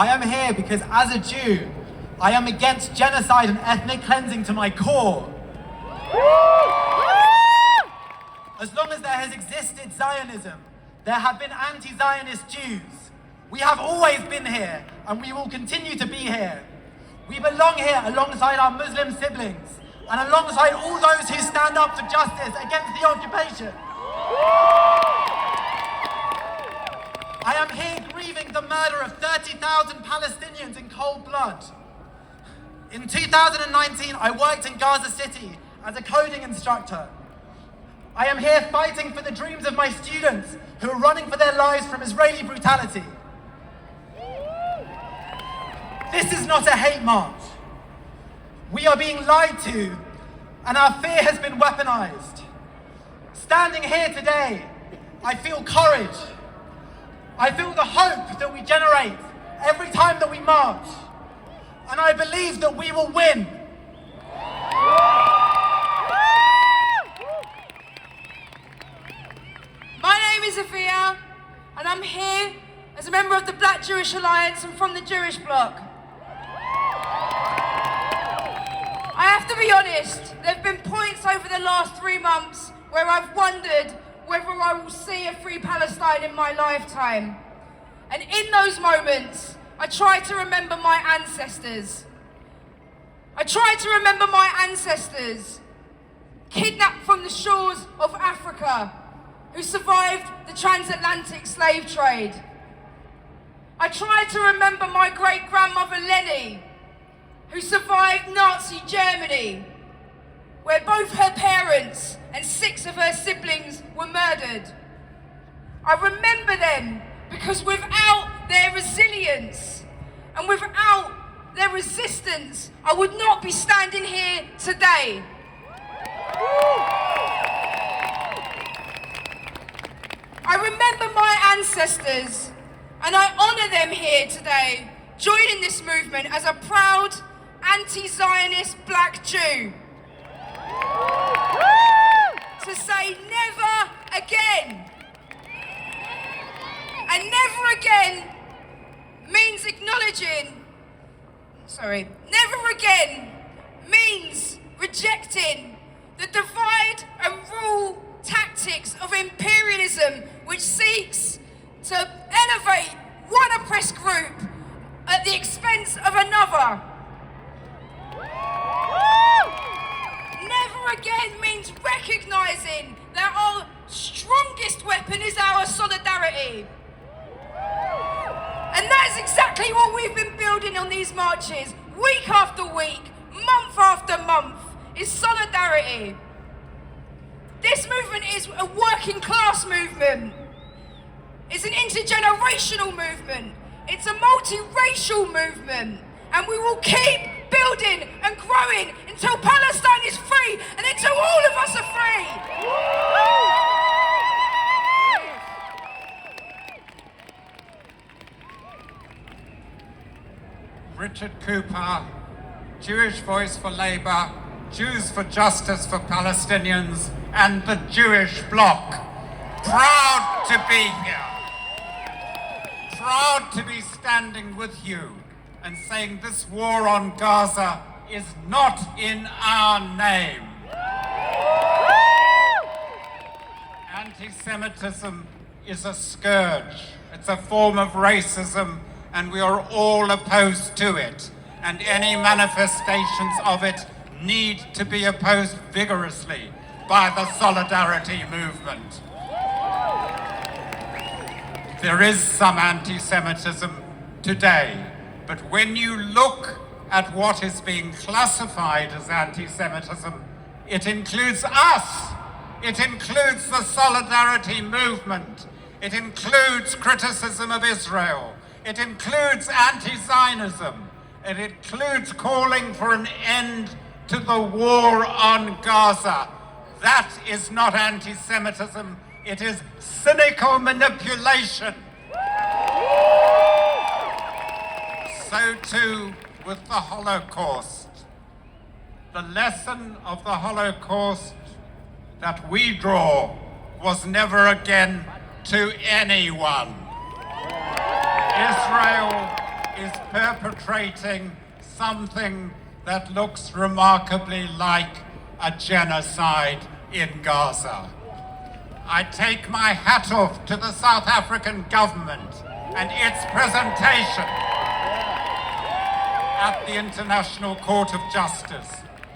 I am here because as a Jew, I am against genocide and ethnic cleansing to my core. As long as there has existed Zionism, there have been anti-Zionist Jews. We have always been here, and we will continue to be here. We belong here alongside our Muslim siblings, and alongside all those who stand up for justice against the occupation. I am here grieving the murder of 30,000 Palestinians in cold blood. In 2019, I worked in Gaza City as a coding instructor. I am here fighting for the dreams of my students who are running for their lives from Israeli brutality. This is not a hate march. We are being lied to, and our fear has been weaponized. Standing here today, I feel courage. I feel the hope that we generate every time that we march. And I believe that we will win. My name is Afia, and I'm here as a member of the Black Jewish Alliance and from the Jewish bloc. I have to be honest, there have been points over the last 3 months where I've wondered whether I will see a free Palestine in my lifetime. And in those moments, I try to remember my ancestors. I try to remember my ancestors, kidnapped from the shores of Africa, who survived the transatlantic slave trade. I try to remember my great-grandmother Lenny, who survived Nazi Germany, where both her parents and 6 of her siblings were murdered. I remember them because without their resilience and without their resistance, I would not be standing here today. I remember my ancestors, and I honour them here today, joining this movement as a proud anti-Zionist black Jew. To say never again. And never again means never again means rejecting the divide and rule tactics of imperialism, which seeks to elevate one oppressed group at the expense of another. Never again means recognising that our strongest weapon is our solidarity. And that is exactly what we've been building on these marches, week after week, month after month, is solidarity. This movement is a working class movement. It's an intergenerational movement. It's a multiracial movement. And we will keep building and growing until Palestine is free and until all of us are free. Richard Cooper, Jewish Voice for Labour, Jews for Justice for Palestinians, and the Jewish Bloc. Proud to be here. Proud to be standing with you and saying this war on Gaza is not in our name. Anti-Semitism is a scourge. It's a form of racism, and we are all opposed to it. And any manifestations of it need to be opposed vigorously by the Solidarity movement. There is some anti-Semitism today, but when you look at what is being classified as anti-Semitism, it includes us. It includes the Solidarity movement. It includes criticism of Israel. It includes anti-Zionism. It includes calling for an end to the war on Gaza. That is not anti-Semitism. It is cynical manipulation. So too with the Holocaust. The lesson of the Holocaust that we draw was never again to anyone. Israel is perpetrating something that looks remarkably like a genocide in Gaza. I take my hat off to the South African government and its presentation at the International Court of Justice.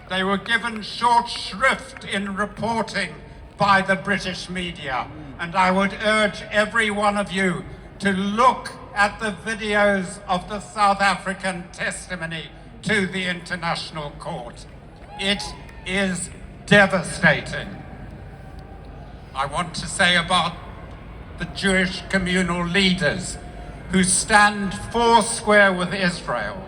They were given short shrift in reporting by the British media, and I would urge every one of you to look at the videos of the South African testimony to the International Court. It is devastating. I want to say about the Jewish communal leaders who stand foursquare with Israel.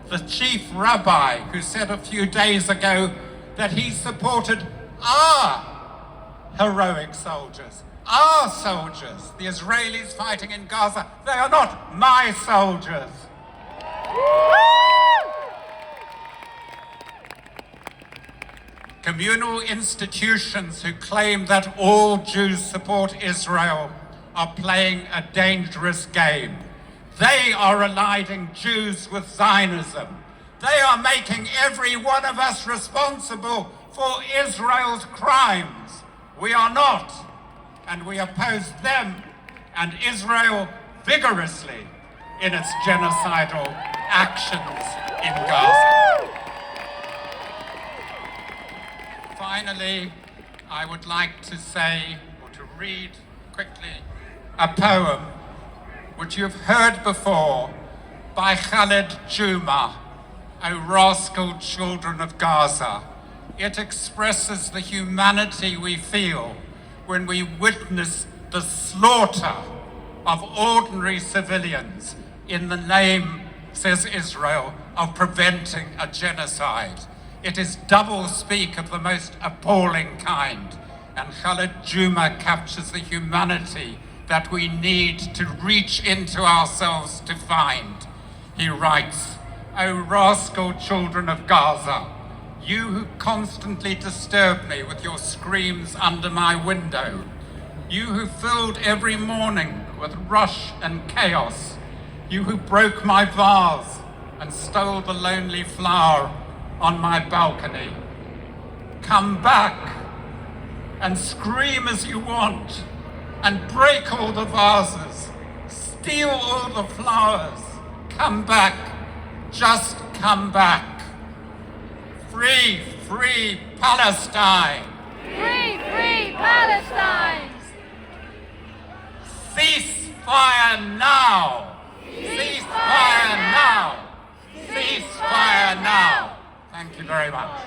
The chief rabbi who said a few days ago that he supported our heroic soldiers, our soldiers, the Israelis fighting in Gaza. They are not my soldiers. Communal institutions who claim that all Jews support Israel are playing a dangerous game. They are aligning Jews with Zionism. They are making every one of us responsible for Israel's crimes. We are not, and we oppose them and Israel vigorously in its genocidal actions in Gaza. Finally, I would like to say, or to read quickly, a poem which you've heard before by Khaled Juma, O Rascal Children of Gaza. It expresses the humanity we feel when we witness the slaughter of ordinary civilians in the name, says Israel, of preventing a genocide. It is double-speak of the most appalling kind, and Khaled Juma captures the humanity that we need to reach into ourselves to find. He writes, O rascal children of Gaza, you who constantly disturb me with your screams under my window, you who filled every morning with rush and chaos, you who broke my vase and stole the lonely flower on my balcony, come back and scream as you want, and break all the vases, steal all the flowers. Come back, just come back. Free, free Palestine. Free, free Palestine. Cease fire now. Cease fire now. Cease fire now. Thank you very much.